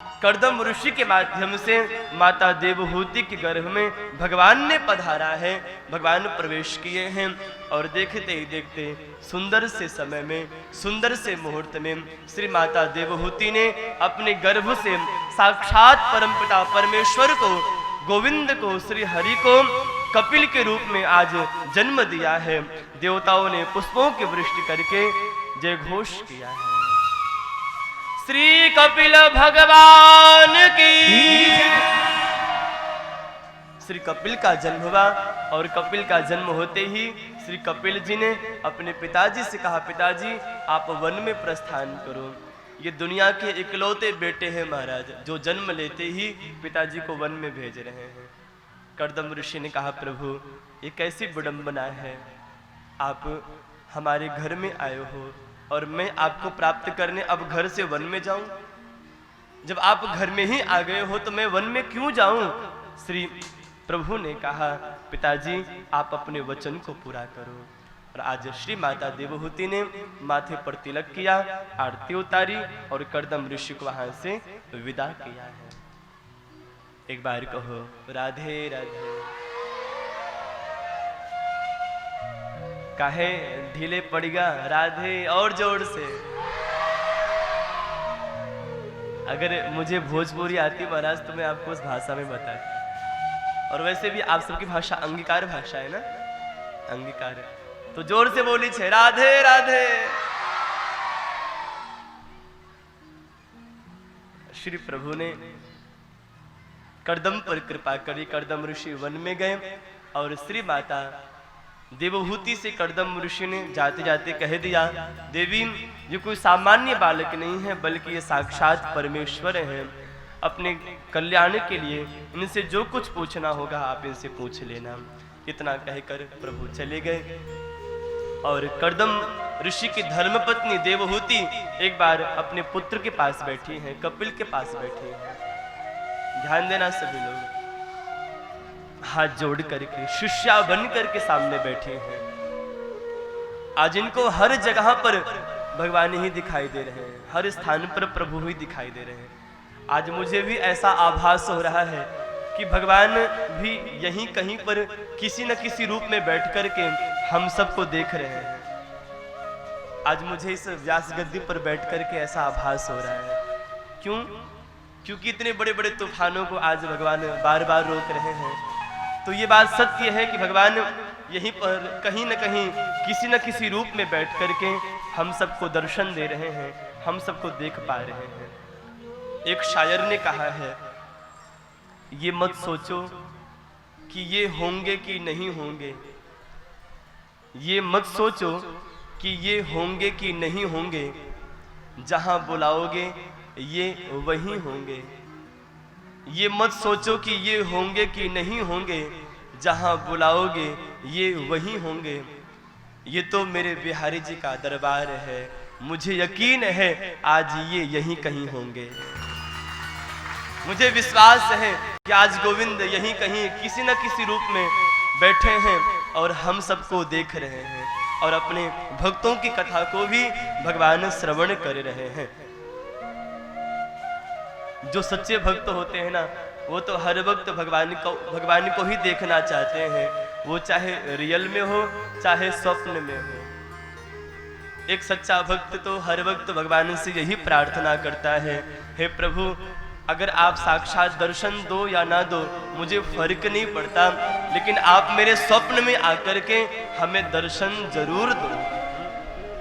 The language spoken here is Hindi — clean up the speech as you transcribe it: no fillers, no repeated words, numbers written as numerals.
कर्दम ऋषि के माध्यम से माता देवहूति के गर्भ में भगवान ने पधारा है, भगवान प्रवेश किए हैं। और देखते ही देखते सुंदर से समय में, सुंदर से मुहूर्त में श्री माता देवहूति ने अपने गर्भ से साक्षात परमपिता परमेश्वर को, गोविंद को, श्री हरि को कपिल के रूप में आज जन्म दिया है। देवताओं ने पुष्पों की वृष्टि करके जय घोष किया है। श्री कपिल भगवान की। श्री कपिल का जन्म हुआ और कपिल का जन्म होते ही श्री कपिल जी ने अपने पिताजी से कहा, पिताजी आप वन में प्रस्थान करो। ये दुनिया के इकलौते बेटे हैं महाराज, जो जन्म लेते ही पिताजी को वन में भेज रहे हैं। कर्दम ऋषि ने कहा, प्रभु ये कैसी विडंबना है, आप हमारे घर में आए हो और मैं आपको प्राप्त करने अब घर से वन में जाऊं? जब आप घर में ही आ गए हो तो मैं वन में क्यों जाऊं? श्री प्रभु ने कहा, पिताजी आप अपने वचन को पूरा करो। और आज श्री माता देवहूति ने माथे पर तिलक किया, आरती उतारी और कर्दम ऋषि को वहां से विदा किया है। एक बार कहो राधे राधे। काहे ढीले पड़ेगा, राधे और जोर से। अगर मुझे भोजपुरी आती महाराज तो मैं आपको उस भाषा में बताती। और वैसे भी आप सबकी भाषा अंगीकार भाषा है ना, अंगीकार है तो जोर से बोली छे राधे राधे। श्री प्रभु ने कर्दम पर कृपा करी, कर्दम ऋषि वन में गए और श्री माता देवहूति से कर्दम ऋषि ने जाते जाते कह दिया, देवी ये कोई सामान्य बालक नहीं है बल्कि ये साक्षात परमेश्वर हैं। अपने कल्याण के लिए इनसे जो कुछ पूछना होगा आप इनसे पूछ लेना। इतना कहकर प्रभु चले गए। और कर्दम ऋषि की धर्मपत्नी देवहूति एक बार अपने पुत्र के पास बैठी हैं, कपिल के पास बैठी हैं। ध्यान देना सभी लोग, हाथ जोड़ करके शिष्या बन करके सामने बैठे हैं। आज इनको हर जगह पर भगवान ही दिखाई दे रहे हैं, हर स्थान पर प्रभु ही दिखाई दे रहे हैं। आज मुझे भी ऐसा आभास हो रहा है कि भगवान भी यहीं कहीं पर किसी न किसी रूप में बैठ करके हम सबको देख रहे हैं। आज मुझे इस व्यास गद्दी पर बैठ करके ऐसा आभास हो रहा है। क्यों? क्योंकि इतने बड़े बड़े तूफानों को आज भगवान बार बार रोक रहे हैं। तो ये बात सत्य है कि भगवान यहीं पर कहीं न कहीं किसी न किसी रूप में बैठ करके हम सबको दर्शन दे रहे हैं, हम सबको देख पा रहे हैं। एक शायर ने कहा है, ये मत सोचो कि ये होंगे कि नहीं होंगे, ये मत सोचो कि ये होंगे कि नहीं होंगे, जहां बुलाओगे ये वहीं होंगे। ये मत सोचो कि ये होंगे कि नहीं होंगे, जहां बुलाओगे ये वहीं होंगे। ये तो मेरे बिहारी जी का दरबार है, मुझे यकीन है आज ये यहीं कहीं होंगे। मुझे विश्वास है कि आज गोविंद यहीं कहीं किसी न किसी रूप में बैठे हैं और हम सबको देख रहे हैं और अपने भक्तों की कथा को भी भगवान श्रवण कर रहे हैं। जो सच्चे भक्त होते हैं ना, वो तो हर वक्त भगवान को ही देखना चाहते हैं, वो चाहे रियल में हो चाहे स्वप्न में हो। एक सच्चा भक्त तो हर वक्त भगवान से यही प्रार्थना करता है, हे प्रभु अगर आप साक्षात दर्शन दो या ना दो मुझे फर्क नहीं पड़ता, लेकिन आप मेरे स्वप्न में आकर के हमें दर्शन जरूर दो।